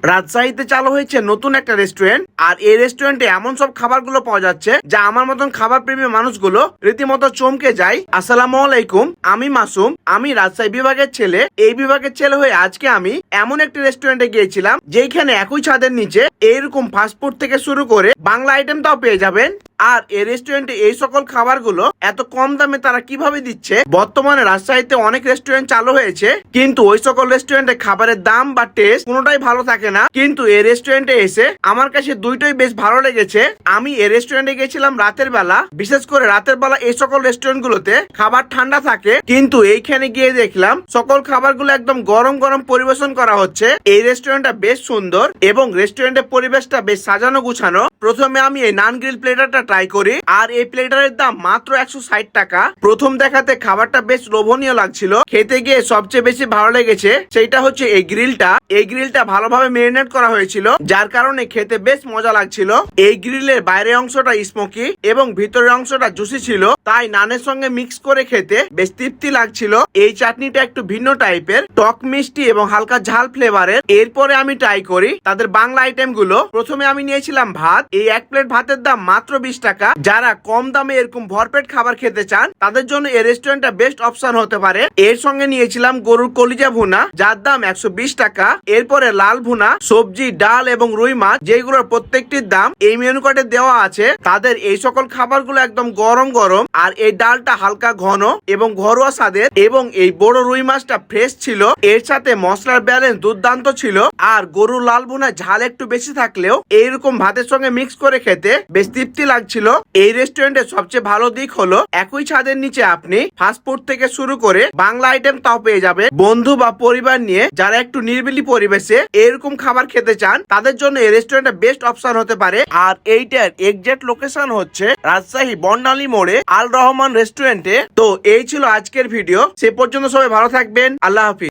রাজশাহীতে চালু হয়েছে নতুন একটা রেস্টুরেন্ট, আর এই রেস্টুরেন্টে এমন সব খাবারগুলো পাওয়া যাচ্ছে যা আমার মতন খাবার প্রেমী মানুষগুলো রীতিমতো চমকে যায়। আসসালামু আলাইকুম, আমি মাসুম, আমি রাজশাহী বিভাগের ছেলে। এই বিভাগের ছেলে হয়ে আজকে আমি এমন একটি রেস্টুরেন্টে গিয়েছিলাম যেখানে একই ছাদের নিচে এইরকম ফাস্টফুড থেকে শুরু করে বাংলা আইটেমটাও পেয়ে যাবেন। আর এই রেস্টুরেন্টে এই সকল খাবারগুলো এত কম দামে তারা কিভাবে দিচ্ছে? বর্তমানে রাজশাহীতে অনেক রেস্টুরেন্ট চালু হয়েছে, কিন্তু ওই সকল রেস্টুরেন্টে খাবারের দাম বা টেস্ট কোনোটাই ভালো থাকে না। কিন্তু এই রেস্টুরেন্টে এসে আমার কাছে দুইটাই বেশ ভালো লেগেছে। আমি এই রেস্টুরেন্টে গেছিলাম রাতের বেলা, বিশেষ করে রাতের বেলা এই সকল রেস্টুরেন্ট গুলোতে খাবার ঠান্ডা থাকে, কিন্তু এইখানে গিয়ে দেখলাম সকল খাবারগুলো একদম গরম গরম পরিবেশন করা হচ্ছে। এই রেস্টুরেন্টটা বেশ সুন্দর এবং রেস্টুরেন্টের পরিবেশটা বেশ সাজানো গুছানো। প্রথমে আমি এই নান গ্রিল প্লেটারটা ট্রাই করি, আর এই প্লেটারের দাম মাত্র 160 টাকা। প্রথম দেখাতে খাবারটা বেশ লোভনীয় লাগছিল, খেতে গিয়ে সবচেয়ে বেশি ভালো লেগেছে সেইটা হচ্ছে এই গ্রিলটা। এই গ্রিলটা ভালোভাবে মেরিনেট করা হয়েছিল, যার কারণে খেতে বেশ মজা লাগছিল। এই গ্রিলের বাইরের অংশটা স্মোকি এবং ভিতরের অংশটা জুসি ছিল, তাই নানের সঙ্গে মিক্স করে খেতে বেশ তৃপ্তি লাগছিল। এই চাটনিটা একটু ভিন্ন টাইপের, টক মিষ্টি এবং হালকা ঝাল ফ্লেভারের। এরপরে আমি ট্রাই করি তাদের বাংলা আইটেম গুলো। প্রথমে আমি নিয়েছিলাম ভাত। এই এক প্লেট ভাতের দাম মাত্র 20 টাকা। যারা কম দামে এরকম ভরপেট খাবার খেতে চান তাদের জন্য এই রেস্টুরেন্টটা বেস্ট অপশন হতে পারে। এর সঙ্গে নিয়েছিলাম গরুর কলিজা ভুনা, যার দাম 120 টাকা। এরপরে লাল ভুনা, সবজি, ডাল এবং রুই মাছ, যেগুলোর প্রত্যেকটির দাম এই মেনু কার্ডে দেওয়া আছে। তাদের এই সকল খাবারগুলো একদম গরম গরম, আর এই ডালটা হালকা ঘন এবং ঘরোয়া স্বাদের, এবং এই বড় রুই মাছটা ফ্রেশ ছিল। এর সাথে মশলার ব্যালেন্স দুর্দান্ত ছিল, আর গরুর লাল ভুনা ঝাল একটু বেশি থাকলেও এইরকম ভাতের সঙ্গে মিক্স করে খেতে বেশ তৃপ্তি লাগছিল। এই রেস্টুরেন্টের সবচেয়ে ভালো দিক হলো একই ছাদের নিচে আপনি ফাস্টফুড থেকে শুরু করে বাংলা আইটেম তাও পেয়ে যাবে। বন্ধু বা পরিবার নিয়ে যারা একটু নিরিবিলি পরিবেশে এরকম খাবার খেতে চান তাদের জন্য এই রেস্টুরেন্টটা বেস্ট অপশন হতে পারে। আর এইটার এক্সাক্ট লোকেশন হচ্ছে রাজশাহী বর্ণালী মোড়ে আল রহমান রেস্টুরেন্টে। তো এই ছিল আজকের ভিডিও, সে পর্যন্ত সবাই ভালো থাকবেন। আল্লাহ হাফিজ।